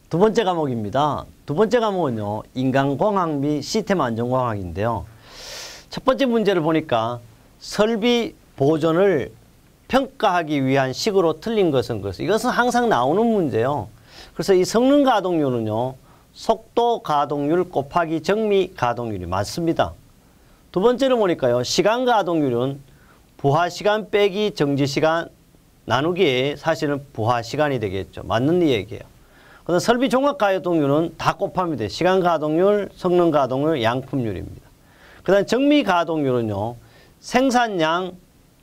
두 번째 과목입니다. 두 번째 과목은요, 인간공학 및 시스템 안전공학인데요. 첫 번째 문제를 보니까 설비 보존을 평가하기 위한 식으로 틀린 것은 이것은 항상 나오는 문제예요. 그래서 이 성능 가동률은요, 속도 가동률 곱하기 정미 가동률이 맞습니다. 두 번째로 보니까요, 시간 가동률은 부하 시간 빼기 정지 시간 나누기에 사실은 부하 시간이 되겠죠. 맞는 얘기예요. 그래서 설비 종합 가동률은 다 곱하면 돼요. 시간 가동률, 성능 가동률, 양품률입니다. 그 다음 정미 가동률은요, 생산량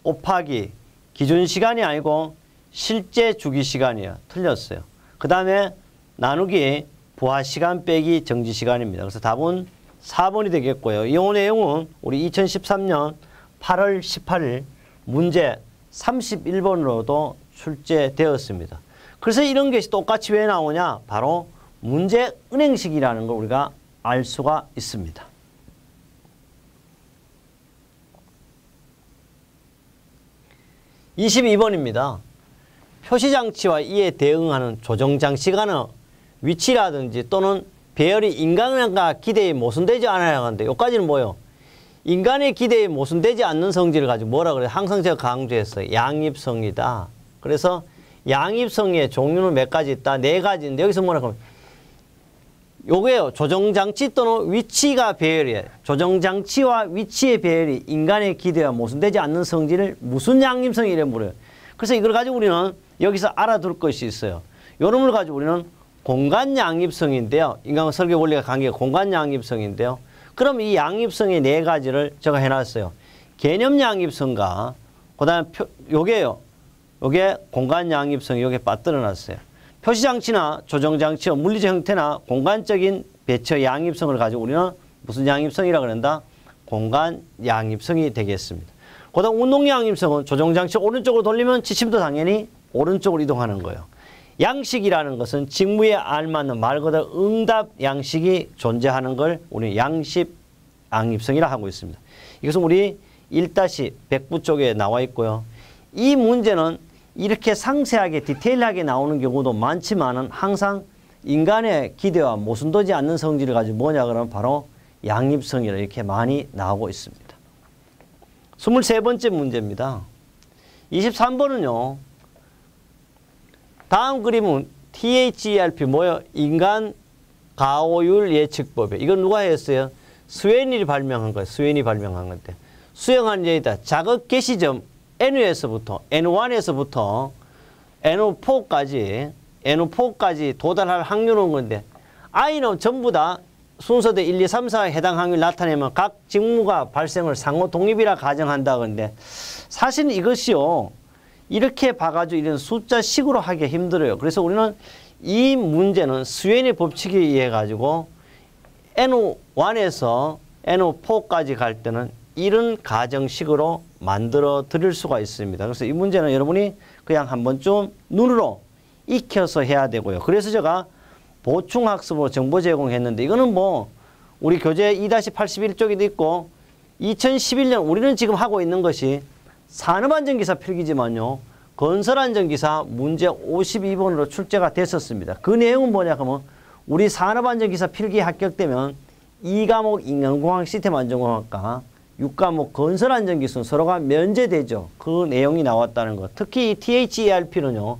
곱하기 기준 시간이 아니고 실제 주기 시간이에요. 틀렸어요. 그 다음에 나누기 부하 시간 빼기 정지 시간입니다. 그래서 답은 4번이 되겠고요. 이 내용은 우리 2013년 8월 18일 문제 31번으로도 출제되었습니다. 그래서 이런 것이 똑같이 왜 나오냐? 바로 문제 은행식이라는 걸 우리가 알 수가 있습니다. (22번입니다) 표시장치와 이에 대응하는 조정장치가 위치라든지 또는 배열이 인간과 기대에 모순되지 않아야 하는데, 여기까지는 뭐예요? 인간의 기대에 모순되지 않는 성질을 가지고 뭐라 그래요? 항상 제가 강조했어요. 양입성이다. 그래서 양입성의 종류는 몇 가지 있다? 4가지인데 여기서 뭐라고 하면 요게요. 조정장치 또는 위치가 배열이에요. 조정장치와 위치의 배열이 인간의 기대와 모순되지 않는 성질을 무슨 양입성이라고 물어요. 그래서 이걸 가지고 우리는 여기서 알아둘 것이 있어요. 요놈을 가지고 우리는 공간 양입성인데요. 인간 설계 원리가 관계가 공간 양입성인데요. 그럼 이 양입성의 4가지를 제가 해놨어요. 개념 양입성과 그 다음에 요게요. 요게 공간 양입성이 요게 빠뜨려 놨어요. 표시장치나 조정장치의 물리적 형태나 공간적인 배치 양입성을 가지고 우리는 무슨 양입성이라고 그런다? 공간 양입성이 되겠습니다. 그 다음 운동 양입성은 조정장치 오른쪽으로 돌리면 지침도 당연히 오른쪽으로 이동하는 거예요. 양식이라는 것은 직무에 알맞는 말 그대로 응답 양식이 존재하는 걸 우리는 양식 양입성이라 하고 있습니다. 이것은 우리 1-100부 쪽에 나와 있고요. 이 문제는 이렇게 상세하게 디테일하게 나오는 경우도 많지만은 항상 인간의 기대와 모순되지 않는 성질을 가지고 뭐냐 그러면 바로 양입성이라 이렇게 많이 나오고 있습니다. 23번째 문제입니다. 23번은요. 다음 그림은 THERP 뭐예요? 인간 가오율 예측법이에요. 이건 누가 했어요? 스웨인이 발명한 거예요. 스웨인이 발명한 건데. 수행한 예이다. 자극 개시점 N1에서부터 N4까지 도달할 확률은 건데, I는 전부 다 순서대 1, 2, 3, 4에 해당 확률 나타내면 각 직무가 발생을 상호 독립이라 가정한다. 근데 사실 이것이요. 이렇게 봐가지고 이런 숫자식으로 하기가 힘들어요. 그래서 우리는 이 문제는 스웨인의 법칙에 의해 가지고 N1에서 N4까지 갈 때는 이런 가정식으로 만들어 드릴 수가 있습니다. 그래서 이 문제는 여러분이 그냥 한 번쯤 눈으로 익혀서 해야 되고요. 그래서 제가 보충학습으로 정보 제공했는데, 이거는 뭐 우리 교재 2-81쪽에도 있고 2011년 우리는 지금 하고 있는 것이 산업안전기사 필기지만요. 건설안전기사 문제 52번으로 출제가 됐었습니다. 그 내용은 뭐냐 하면 우리 산업안전기사 필기에 합격되면 2과목 인간공학 시스템 안전공학과 6과목 건설안전기술은 서로가 면제되죠. 그 내용이 나왔다는 것. 특히 이 THERP는요.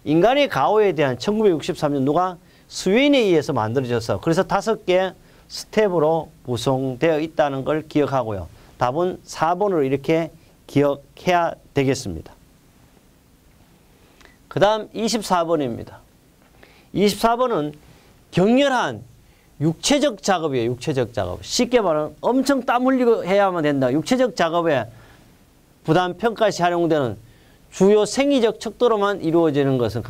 인간의 가오에 대한 1963년 누가 스웨인에 의해서 만들어져서 그래서 5개 스텝으로 구성되어 있다는 걸 기억하고요. 답은 4번으로 이렇게 기억해야 되겠습니다. 그 다음 24번입니다. 24번은 격렬한 육체적 작업이에요. 육체적 작업. 쉽게 말하면 엄청 땀 흘리고 해야만 된다. 육체적 작업에 부담 평가 시 활용되는 주요 생리적 척도로만 이루어지는 것은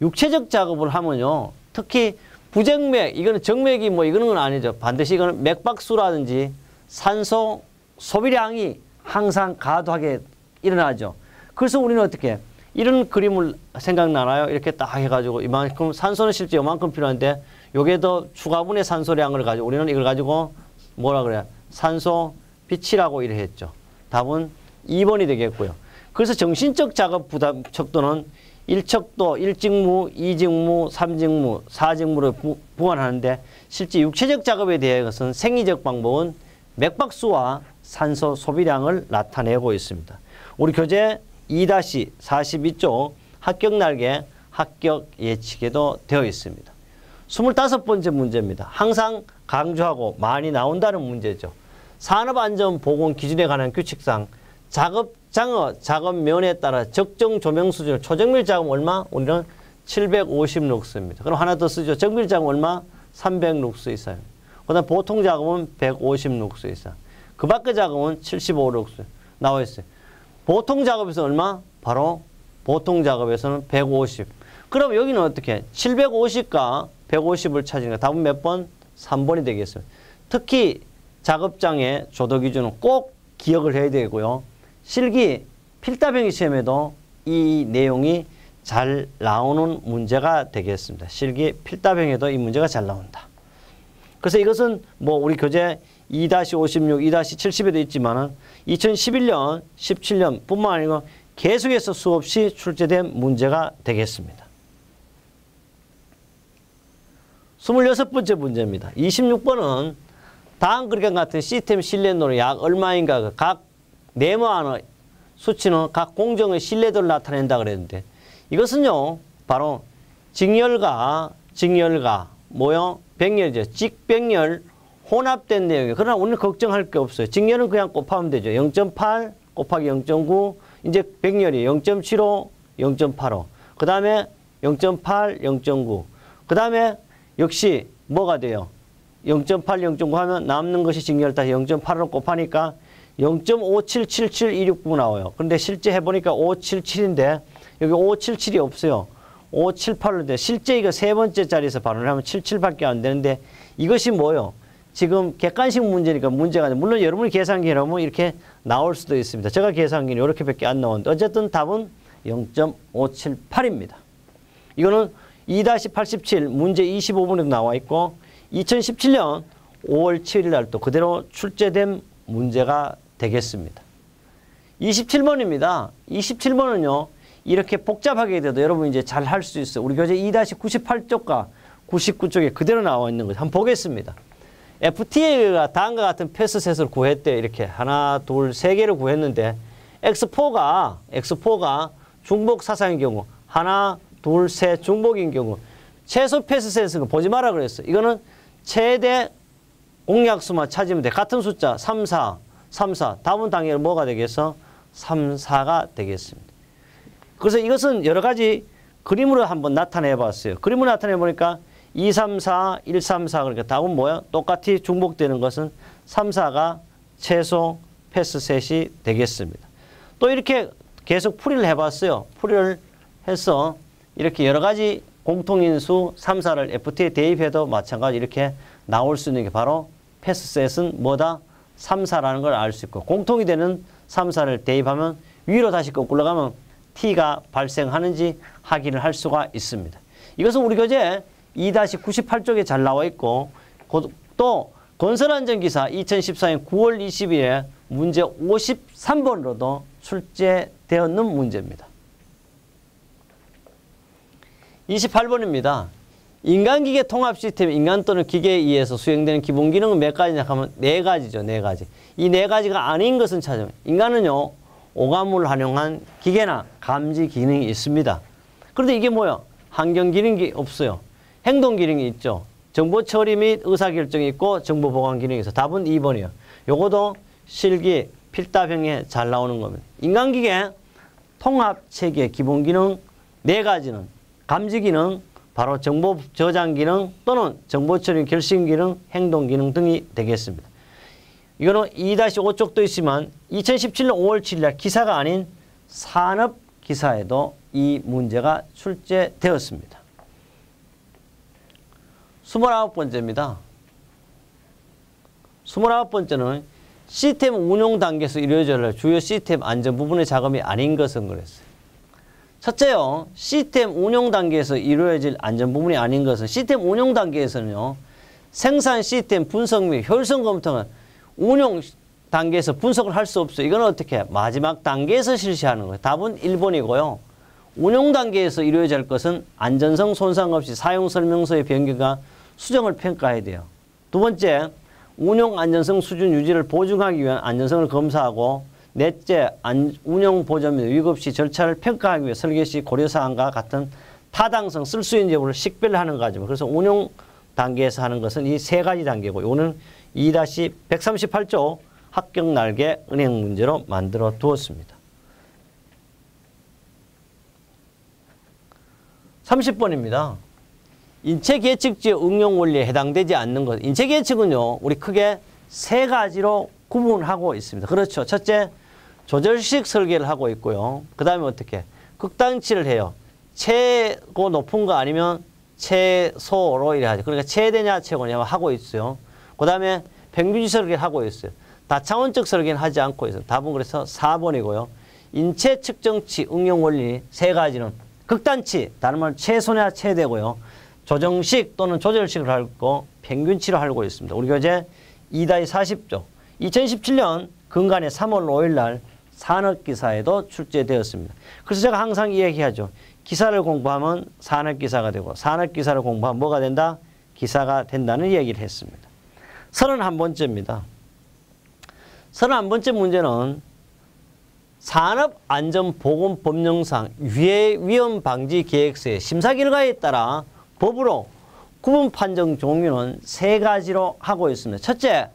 육체적 작업을 하면요. 특히 부정맥, 이거는 정맥이 뭐 이거는 건 아니죠. 반드시 이거는 맥박수라든지 산소 소비량이 항상 과도하게 일어나죠. 그래서 우리는 어떻게 이런 그림을 생각나나요? 이렇게 딱 해가지고 이만큼 산소는 실제 이만큼 필요한데 요게 더 추가분의 산소량을 가지고 우리는 이걸 가지고 뭐라 그래요? 산소 빛이라고 이래 했죠. 답은 2번이 되겠고요. 그래서 정신적 작업 부담 척도는 1척도 1직무, 2직무, 3직무, 4직무를 부환하는데 실제 육체적 작업에 대해서는 생리적 방법은 맥박수와 산소 소비량을 나타내고 있습니다. 우리 교재 2-42쪽 합격 날개 합격 예측에도 되어 있습니다. 25번째 문제입니다. 항상 강조하고 많이 나온다는 문제죠. 산업안전보건 기준에 관한 규칙상 작업장어, 작업면에 따라 적정 조명 수준을 초정밀 작업 얼마? 우리는 750룩스입니다. 그럼 하나 더 쓰죠. 정밀 작업 얼마? 300룩스 이상. 그다음 보통 작업은 150룩스 이상. 그 밖의 작업은 75룩스 나와 있어요. 보통 작업에서 얼마? 바로 보통 작업에서는 150. 그럼 여기는 어떻게? 750과 150을 찾으니까 답은 몇 번? 3번이 되겠습니다. 특히 작업장의 조도 기준은 꼭 기억을 해야 되고요. 실기 필답형의 시험에도 이 내용이 잘 나오는 문제가 되겠습니다. 실기 필답형에도 이 문제가 잘 나온다. 그래서 이것은 뭐 우리 교재 2-56, 2-70에도 있지만은 2011년, 17년 뿐만 아니고 계속해서 수없이 출제된 문제가 되겠습니다. 26번째 문제입니다. 26번은 다음 그림과 같은 시스템 신뢰도는 약 얼마인가 각 네모하는 수치는 각 공정의 신뢰도를 나타낸다 그랬는데 이것은요 바로 직렬과 뭐요? 백렬이죠. 직백렬 혼합된 내용이에요. 그러나 오늘 걱정할 게 없어요. 직렬은 그냥 곱하면 되죠. 0.8 곱하기 0.9 이제 백렬이 0.75 0.85 그 다음에 0.8 0.9 그 다음에 역시 뭐가 돼요? 0.8 0.9 하면 남는 것이 직렬 다시 0.8로 곱하니까 0.577726 나와요. 근데 실제 해보니까 577인데 여기 577이 없어요. 578로 돼. 실제 이거 세 번째 자리에서 발언을 하면 77밖에 안 되는데 이것이 뭐요? 지금 객관식 문제니까 문제가 아니라 물론 여러분이 계산기 해놓으면 이렇게 나올 수도 있습니다. 제가 계산기는 이렇게밖에 안 나오는데 어쨌든 답은 0.578입니다. 이거는 2-87 문제 25번에도 나와 있고 2017년 5월 7일 날 또 그대로 출제된 문제가 되겠습니다. 27번입니다. 27번은요. 이렇게 복잡하게 돼도 여러분 이제 잘 할 수 있어요. 우리 교재 2-98쪽과 99쪽에 그대로 나와 있는 거죠. 한번 보겠습니다. FTA가 다음과 같은 패스셋을 구했대요. 이렇게 하나, 둘, 세 개를 구했는데 X4가 중복 사상의 경우 하나, 둘, 셋 중복인 경우 최소 패스셋은 보지 마라 그랬어요. 이거는 최대 공약수만 찾으면 돼. 같은 숫자 3, 4. 답은 당연히 뭐가 되겠어? 3, 4가 되겠습니다. 그래서 이것은 여러 가지 그림으로 한번 나타내 봤어요. 그림으로 나타내 보니까 2, 3, 4, 1, 3, 4 그러니까 답은 뭐야? 똑같이 중복되는 것은 3, 4가 최소 패스셋이 되겠습니다. 또 이렇게 계속 풀이를 해봤어요. 풀이를 해서 이렇게 여러 가지 공통인수 3, 4를 FT에 대입해도 마찬가지 이렇게 나올 수 있는 게 바로 패스셋은 뭐다? 3, 4라는 걸 알 수 있고 공통이 되는 3, 4를 대입하면 위로 다시 거꾸로 가면 T가 발생하는지 확인을 할 수가 있습니다. 이것은 우리 교재 2-98쪽에 잘 나와 있고 또 건설안전기사 2014년 9월 20일에 문제 53번으로도 출제되었는 문제입니다. 28번입니다. 인간기계 통합 시스템, 인간 또는 기계에 의해서 수행되는 기본 기능은 몇 가지냐 하면 네 가지죠. 네 가지. 이 네 가지가 아닌 것은 찾으면 인간은요. 오감을 활용한 기계나 감지 기능이 있습니다. 그런데 이게 뭐야? 환경 기능이 없어요. 행동 기능이 있죠. 정보 처리 및 의사결정이 있고 정보 보관 기능이 있어. 답은 2번이에요. 요것도 실기 필답형에 잘 나오는 겁니다. 인간기계 통합 체계 기본 기능 네 가지는 감지 기능, 바로 정보 저장 기능 또는 정보 처리 결심 기능, 행동 기능 등이 되겠습니다. 이거는 2-5쪽도 있지만 2017년 5월 7일 날 기사가 아닌 산업 기사에도 이 문제가 출제되었습니다. 29번째입니다. 29번째는 시스템 운용 단계에서 이루어져야 할 주요 시스템 안전 부분의 작업이 아닌 것은 그랬어요. 첫째요. 시스템 운용 단계에서 이루어질 안전 부분이 아닌 것은 시스템 운용 단계에서는요. 생산 시스템 분석 및 효율성 검토는 운용 단계에서 분석을 할 수 없어요. 이건 어떻게 해? 마지막 단계에서 실시하는 거예요. 답은 1번이고요. 운용 단계에서 이루어져야 할 것은 안전성 손상 없이 사용 설명서의 변경과 수정을 평가해야 돼요. 두 번째, 운용 안전성 수준 유지를 보증하기 위한 안전성을 검사하고 넷째, 운용 보전 및 위급 시 절차를 평가하기 위해 설계 시 고려사항과 같은 타당성, 쓸 수 있는 여부를 식별하는 과정. 그래서 운용 단계에서 하는 것은 이 세 가지 단계고, 이거는 2-138조 합격 날개 은행 문제로 만들어 두었습니다. 30번입니다. 인체계측지의 응용 원리에 해당되지 않는 것. 인체계측은요, 우리 크게 세 가지로 구분하고 있습니다. 그렇죠. 첫째, 조절식 설계를 하고 있고요. 그 다음에 어떻게? 극단치를 해요. 최고 높은 거 아니면 최소로 이래 하죠. 그러니까 최대냐 최고냐 하고 있어요. 그 다음에 평균치 설계를 하고 있어요. 다차원적 설계는 하지 않고 있어요. 답은 그래서 4번이고요. 인체 측정치 응용 원리 세 가지는 극단치, 다른 말로 최소냐 최대고요. 조정식 또는 조절식을 하고 평균치로 알고 있습니다. 우리 교재 2-40조. 2017년 근간에 3월 5일 날 산업기사에도 출제되었습니다. 그래서 제가 항상 이야기하죠. 기사를 공부하면 산업기사가 되고 산업기사를 공부하면 뭐가 된다? 기사가 된다는 얘기를 했습니다. 31번째입니다. 31번째 문제는 산업안전보건법령상 유해위험 방지 계획서의 심사 결과에 따라 법으로 구분 판정 종류는 세 가지로 하고 있습니다. 첫째,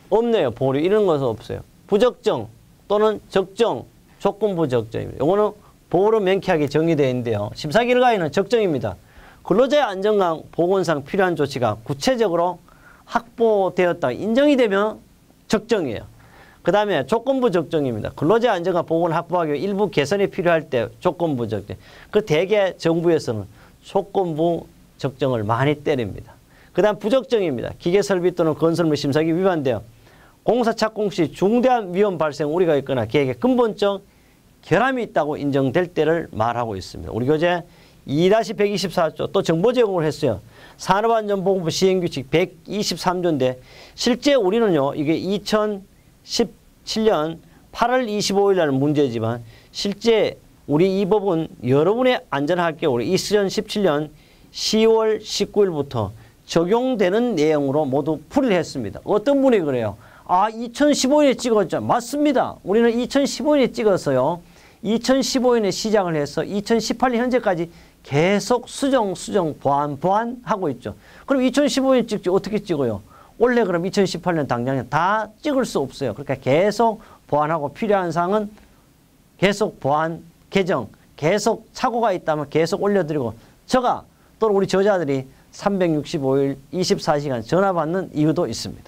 없네요. 보류 이런 것은 없어요. 부적정 또는 적정, 조건부 적정입니다. 이거는 법으로 명쾌하게 정의되어 있는데요. 심사 결과에는 적정입니다. 근로자의 안전과 보건상 필요한 조치가 구체적으로 확보되었다 인정이 되면 적정이에요. 그 다음에 조건부 적정입니다. 근로자 안전과 보건을 확보하기 위해 일부 개선이 필요할 때 조건부 적정. 그 대개 정부에서는 조건부 적정을 많이 때립니다. 그 다음 부적정입니다. 기계설비 또는 건설물 심사기 위반되어 공사 착공 시 중대한 위험 발생 우려가 있거나 계획에 근본적 결함이 있다고 인정될 때를 말하고 있습니다. 우리 교재 2-124조 또 정보 제공을 했어요. 산업안전보건법 시행규칙 123조인데 실제 우리는요. 이게 2017년 8월 25일 날 문제지만 실제 우리 이 법은 여러분의 안전학교 우리 2017년 10월 19일부터 적용되는 내용으로 모두 풀이를 했습니다. 어떤 분이 그래요? 2015년에 찍었죠. 맞습니다. 우리는 2015년에 찍었어요. 2015년에 시작을 해서 2018년 현재까지 계속 수정, 보완 하고 있죠. 그럼 2015년 찍지 어떻게 찍어요? 원래 그럼 2018년 당장에 다 찍을 수 없어요. 그러니까 계속 보완하고 필요한 사항은 계속 보완, 개정, 계속 착오가 있다면 계속 올려드리고 저가 또는 우리 저자들이 365일 24시간 전화 받는 이유도 있습니다.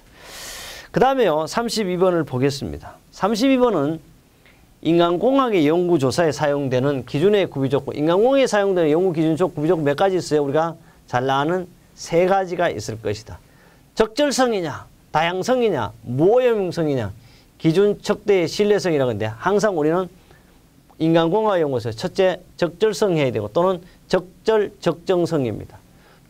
그 다음에요. 32번을 보겠습니다. 32번은 인간공학의 연구조사에 사용되는 기준의 구비조건. 인간공학에 사용되는 연구기준적 구비조건 몇 가지 있어요? 우리가 잘 아는 세 가지가 있을 것이다. 적절성이냐, 다양성이냐, 무오염성이냐, 기준 척대의 신뢰성이라고 하는데 항상 우리는 인간공학 연구소에서 첫째 적절성 해야 되고 또는 적정성입니다.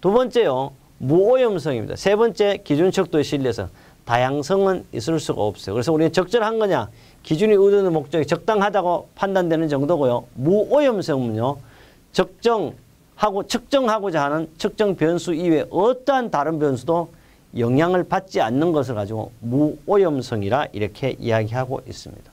두 번째요. 무오염성입니다. 세 번째 기준 척도의 신뢰성. 다양성은 있을 수가 없어요. 그래서 우리는 적절한 거냐, 기준이 의도하는 목적이 적당하다고 판단되는 정도고요. 무오염성은요. 측정하고자 하는 측정 변수 이외에 어떠한 다른 변수도 영향을 받지 않는 것을 가지고 무오염성이라 이렇게 이야기하고 있습니다.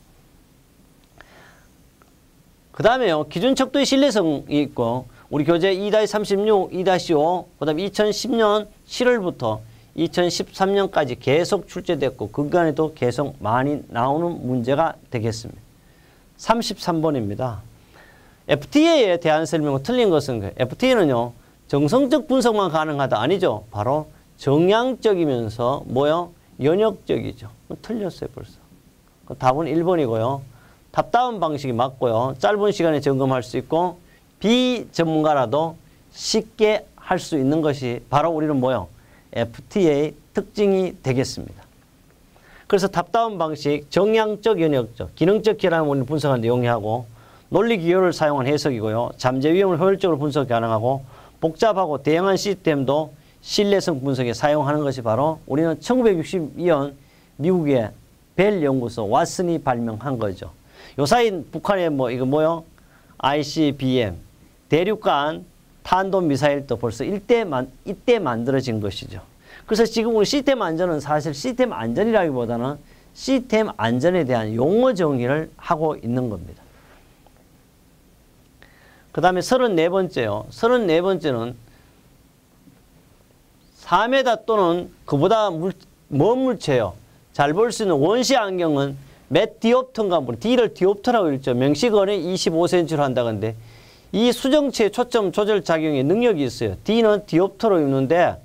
그 다음에요. 기준 척도의 신뢰성이 있고 우리 교재 2-36, 2-5, 그 다음에 2010년 7월부터 2013년까지 계속 출제됐고 그간에도 계속 많이 나오는 문제가 되겠습니다. 33번입니다. FTA에 대한 설명은 틀린 것은 FTA는요. 정성적 분석만 가능하다 아니죠. 바로 정량적이면서 뭐요? 연역적이죠. 틀렸어요 벌써. 답은 1번이고요. 답다운 방식이 맞고요. 짧은 시간에 점검할 수 있고 비전문가라도 쉽게 할 수 있는 것이 바로 우리는 뭐요? FTA 특징이 되겠습니다. 그래서 탑다운 방식, 정량적, 연역적, 기능적 결함을 우리는 분석하는 데 용이하고 논리 기호를 사용한 해석이고요. 잠재 위험을 효율적으로 분석 가능하고 복잡하고 다양한 시스템도 신뢰성 분석에 사용하는 것이 바로 우리는 1962년 미국의 벨 연구소 왓슨이 발명한 거죠. 요 사이 북한의 이거 뭐요? ICBM, 대륙간 탄도미사일도 벌써 이때 만들어진 것이죠. 그래서 지금 우리 시스템 안전은 사실 시스템 안전이라기보다는 시스템 안전에 대한 용어 정의를 하고 있는 겁니다. 그 다음에 34번째요. 34번째는 4m 또는 그보다 먼 물체요. 잘 볼 수 있는 원시 안경은 몇 디옵터인가 모르 D를 디옵터라고 읽죠. 명시거리 25cm로 한다건데 이 수정체의 초점 조절 작용에 능력이 있어요. D는 디옵터로 읽는데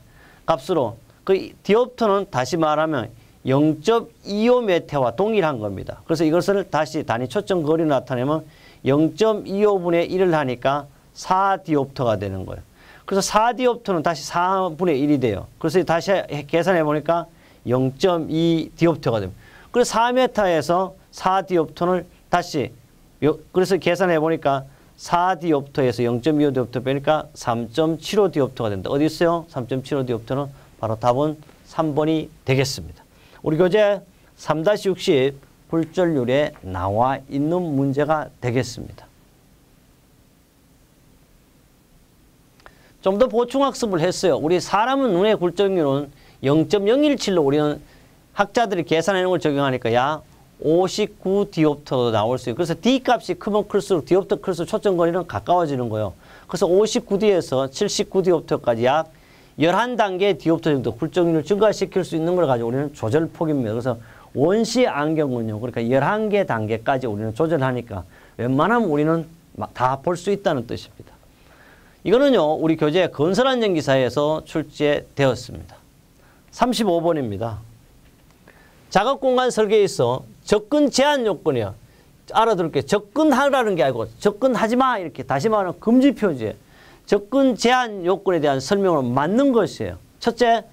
값으로 그 디옵터는 다시 말하면 0.25m와 동일한 겁니다. 그래서 이것을 다시 단위 초점 거리로 나타내면 0.25분의 1을 하니까 4디옵터가 되는 거예요. 그래서 4디옵터는 다시 4분의 1이 돼요. 그래서 다시 계산해 보니까 0.2디옵터가 됩니다. 그래서 4m에서 4디옵터를 다시 그래서 계산해 보니까 4디옵터에서 0.25디옵터 빼니까 3.75디옵터가 된다. 어디 있어요? 3.75디옵터는 바로 답은 3번이 되겠습니다. 우리 교재 3-60 굴절률에 나와 있는 문제가 되겠습니다. 좀 더 보충학습을 했어요. 우리 사람은 눈의 굴절률은 0.017로 우리는 학자들이 계산해 놓은 걸 적용하니까 약 59디옵터도 나올 수 있고 그래서 D 값이 크면 클수록 디옵터 클수록 초점거리는 가까워지는 거예요. 그래서 59D에서 79디옵터까지 약 11단계 디옵터 정도 굴절률을 증가시킬 수 있는 걸 가지고 우리는 조절폭입니다. 그래서 원시 안경은요. 그러니까 11개 단계까지 우리는 조절하니까 웬만하면 우리는 다 볼 수 있다는 뜻입니다. 이거는요. 우리 교재 건설안전기사에서 출제되었습니다. 35번입니다. 작업공간 설계에 있어 접근 제한 요건이요. 알아들을게요. 접근하라는 게 아니고 접근하지 마 이렇게 다시 말하면 금지 표지에 접근 제한 요건에 대한 설명을 맞는 것이에요. 첫째,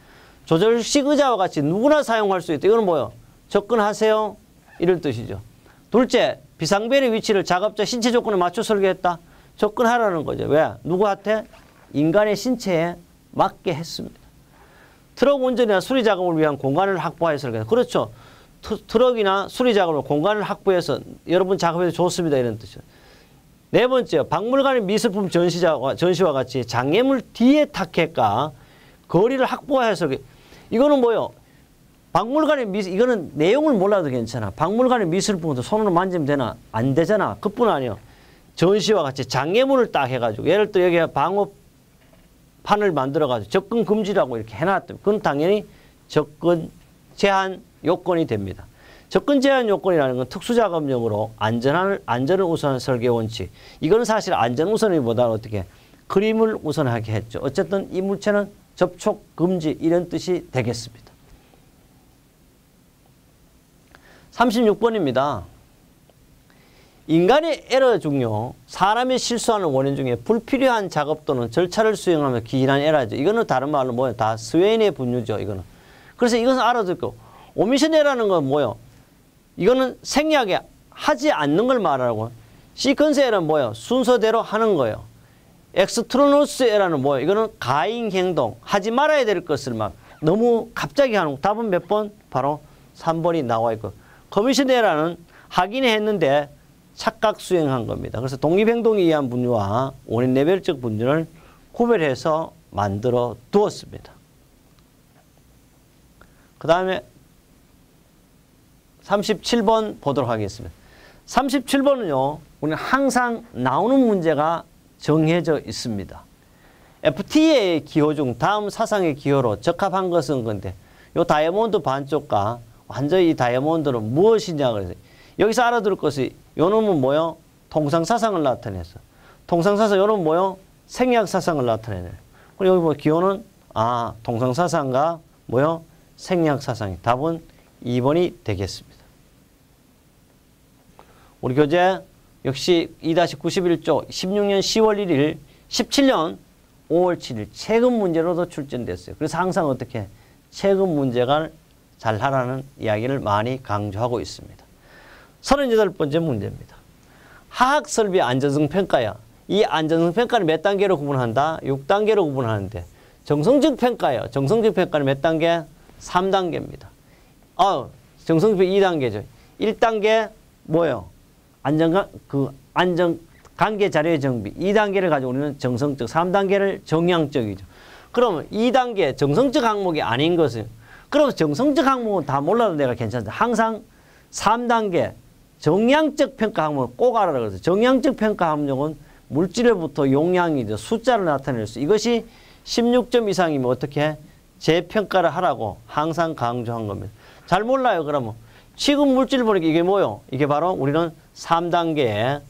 조절식 의자와 같이 누구나 사용할 수 있다. 이거는 뭐예요? 접근하세요. 이런 뜻이죠. 둘째, 비상벨의 위치를 작업자 신체 조건에 맞춰 설계했다. 접근하라는 거죠. 왜? 누구한테? 인간의 신체에 맞게 했습니다. 트럭 운전이나 수리 작업을 위한 공간을 확보해서 설계했다. 그렇죠. 트럭이나 수리 작업을 공간을 확보해서 여러분 작업해도 좋습니다. 이런 뜻이죠. 네 번째, 박물관의 미술품 전시와 같이 장애물 뒤에 타켓과 거리를 확보해서 이거는 뭐예요? 박물관의 이거는 내용을 몰라도 괜찮아. 박물관의 미술품도 손으로 만지면 되나? 안 되잖아. 그뿐 아니에요. 전시와 같이 장애물을 딱 해가지고 예를 들어 여기에 방어판을 만들어가지고 접근 금지라고 이렇게 해놨더니 그건 당연히 접근 제한 요건이 됩니다. 접근 제한 요건이라는 건 특수작업용으로 안전을 우선한 설계 원칙. 이거는 사실 안전 우선이보다는 어떻게 그림을 우선하게 했죠. 어쨌든 이 물체는 접촉 금지 이런 뜻이 되겠습니다. 36번입니다. 인간의 에러 중요 사람이 실수하는 원인 중에 불필요한 작업 또는 절차를 수행하며 기인한 에러죠. 이거는 다른 말로 뭐예요? 다 스웨인의 분류죠. 이거는. 그래서 이것은 알아듣고 오미션 에러는 건 뭐예요? 이거는 생략에 하지 않는 걸 말하고 시퀀스 에러는 뭐예요? 순서대로 하는 거예요. 엑스트로노스 에러는 뭐예요? 이거는 가행 행동, 하지 말아야 될 것을 막 너무 갑자기 하는 거. 답은 몇 번? 바로 3번이 나와 있고 커미션 에러는 하긴 했는데 착각 수행한 겁니다. 그래서 독립행동에 의한 분류와 원인레벨적 분류를 구별해서 만들어 두었습니다. 그 다음에 37번 보도록 하겠습니다. 37번은요. 우리는 항상 나오는 문제가 정해져 있습니다. FTA의 기호 중 다음 사상의 기호로 적합한 것은 건데 이 다이아몬드 반쪽과 완전히 이 다이아몬드는 무엇이냐 그래서 여기서 알아둘 것이 요 놈은 뭐요? 통상사상을 나타내서 통상사상 요 놈은 뭐요? 생략사상을 나타내네요. 그리고 여기 뭐 기호는 통상사상과 뭐요? 생략사상이 답은 2번이 되겠습니다. 우리 교재 역시 2-91조 16년 10월 1일 17년 5월 7일 최근 문제로도 출전됐어요. 그래서 항상 어떻게 최근 문제가 잘 하라는 이야기를 많이 강조하고 있습니다. 38번째 문제입니다. 하학설비 안전성 평가야. 이 안전성 평가를 몇 단계로 구분한다? 6단계로 구분하는데 정성적 평가요. 정성적 평가는 몇 단계? 3단계입니다. 정성적 평가 2단계죠. 1단계 뭐예요? 안전 관계 자료의 정비. 2단계를 가지고 우리는 정성적, 3단계를 정량적이죠. 그러면 2단계 정성적 항목이 아닌 것은, 그럼 정성적 항목은 다 몰라도 내가 괜찮다. 항상 3단계 정량적 평가 항목을 꼭 알아라 그래서 정량적 평가 항목은 물질로부터 용량이죠. 숫자를 나타낼 수. 이것이 16점 이상이면 어떻게 재평가를 하라고 항상 강조한 겁니다. 잘 몰라요. 그러면 지금 물질 보니까 이게 뭐요? 이게 바로 우리는 3단계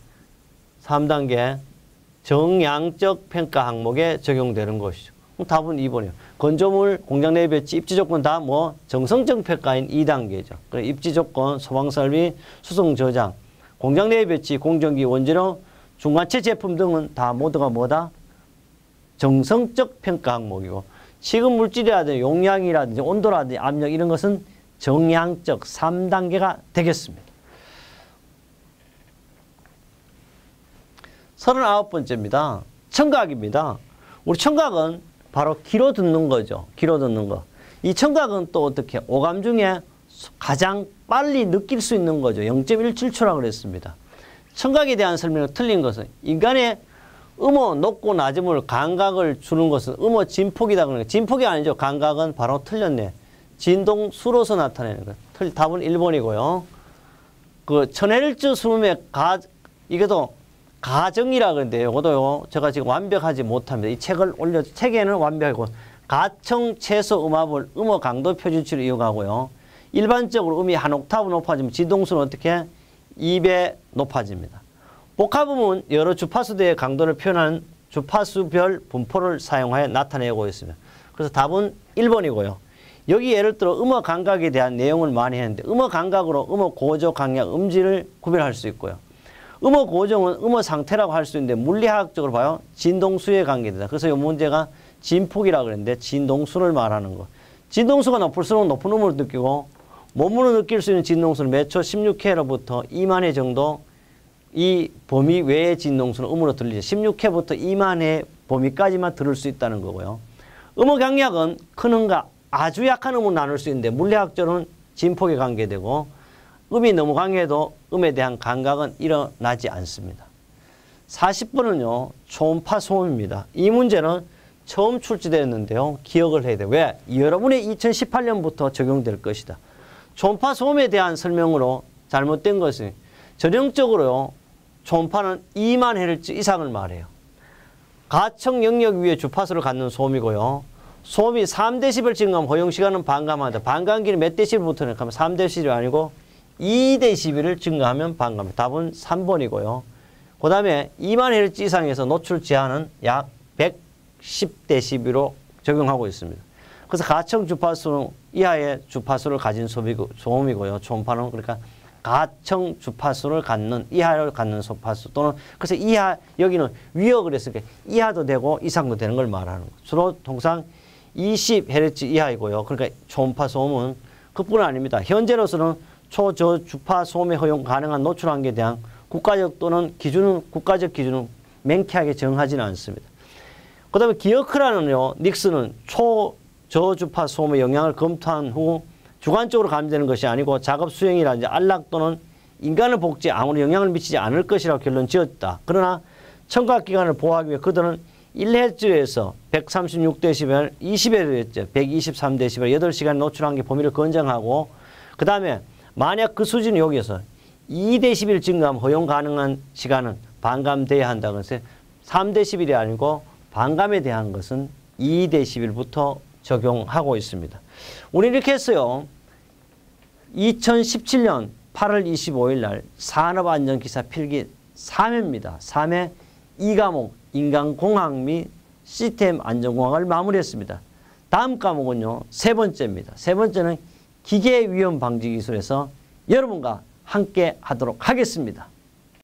정량적 평가 항목에 적용되는 것이죠. 답은 2번이에요. 건조물, 공장 내 배치, 입지 조건 다 뭐 정성적 평가인 2단계죠. 그래 입지 조건, 소방 설비, 수송 저장, 공장 내 배치, 공정기, 원재료, 중간체 제품 등은 다 모두가 뭐다? 정성적 평가 항목이고, 식은 물질이라든지 용량이라든지 온도라든지 압력 이런 것은 정량적 3단계가 되겠습니다. 39번째입니다. 청각입니다. 우리 청각은 바로 귀로 듣는 거죠. 귀로 듣는 거. 이 청각은 또 어떻게 오감 중에 가장 빨리 느낄 수 있는 거죠. 0.17초라고 그랬습니다. 청각에 대한 설명이 틀린 것은 인간의 음호 높고 낮음을 감각을 주는 것은 음호 진폭이다 그러니까 진폭이 아니죠. 감각은 바로 틀렸네. 진동수로서 나타내는 것. 답은 1번이고요. 그 1000Hz 수음의 이게도 가정이라 그러는데요. 이것도요. 제가 지금 완벽하지 못합니다. 이 책을 책에는 완벽하고 가청 최소 음압을 음호 강도 표준치로 이용하고요. 일반적으로 음이 한 옥타브 높아지면 진동수는 어떻게 2배 높아집니다. 복합음은 여러 주파수대의 강도를 표현하는 주파수별 분포를 사용하여 나타내고 있습니다. 그래서 답은 1번이고요. 여기 예를 들어 음어 감각에 대한 내용을 많이 했는데 음어 감각으로 음어 고조, 강약, 음질을 구별할 수 있고요. 음어 고정은 음어 상태라고 할 수 있는데 물리학적으로 봐요. 진동수에 관계되다. 그래서 이 문제가 진폭이라고 그랬는데 진동수를 말하는 거. 진동수가 높을수록 높은 음을 느끼고 몸으로 느낄 수 있는 진동수는 매초 16회로부터 2만 회 정도 이 범위 외의 진동수는 음으로 들리죠. 16회부터 2만 회 범위까지만 들을 수 있다는 거고요. 음어 강약은 큰 음과 아주 약한 음을 나눌 수 있는데 물리학적으로는 진폭에 관계되고 음이 너무 강해도 음에 대한 감각은 일어나지 않습니다. 40번은요. 초음파 소음입니다. 이 문제는 처음 출제되었는데요. 기억을 해야 돼요. 왜? 여러분의 2018년부터 적용될 것이다. 초음파 소음에 대한 설명으로 잘못된 것은 전형적으로요. 초음파는 2만 Hz 이상을 말해요. 가청 영역 위에 주파수를 갖는 소음이고요. 소음이 3dB 증가하면 허용시간은 반감하다. 반감기는 몇 데시벨부터는 하면 3dB 아니고 2dB를 증가하면 반감합니다. 답은 3번이고요. 그 다음에 2만 Hz 이상에서 노출 제한은 약 110dB로 적용하고 있습니다. 그래서 가청 주파수 이하의 주파수를 가진 소음이고요. 초음파는 그러니까 가청 주파수를 갖는 이하를 갖는 주파수 또는 그래서 이하 여기는 위어 그랬으니까 이하도 되고 이상도 되는 걸 말하는 거죠. 주로 통상 20Hz 이하이고요. 그러니까 초음파 소음은 그뿐 아닙니다. 현재로서는 초저주파 소음에 허용 가능한 노출 한계에 대한 국가적 기준은 명쾌하게 정하지는 않습니다. 그 다음에 기어크라는요. 닉스는 초저주파 소음의 영향을 검토한 후 주관적으로 감지되는 것이 아니고 작업 수행이라든지 안락 또는 인간의 복지에 아무런 영향을 미치지 않을 것이라고 결론 지었다. 그러나 청각기관을 보호하기 위해 그들은 1Hz에서 136dB, 20Hz, 123dB, 8시간 노출한 게 범위를 권장하고 그 다음에 만약 그 수준이 여기에서 2dB 증가하면 허용 가능한 시간은 반감돼야 한다. 그래서 3dB이 아니고 반감에 대한 것은 2dB부터 적용하고 있습니다. 우리 이렇게 했어요. 2017년 8월 25일 날 산업안전기사 필기 3회입니다. 3회 2과목 인간공학 및 시스템 안전공학을 마무리했습니다. 다음 과목은요. 세 번째입니다. 세 번째는 기계위험 방지 기술에서 여러분과 함께 하도록 하겠습니다.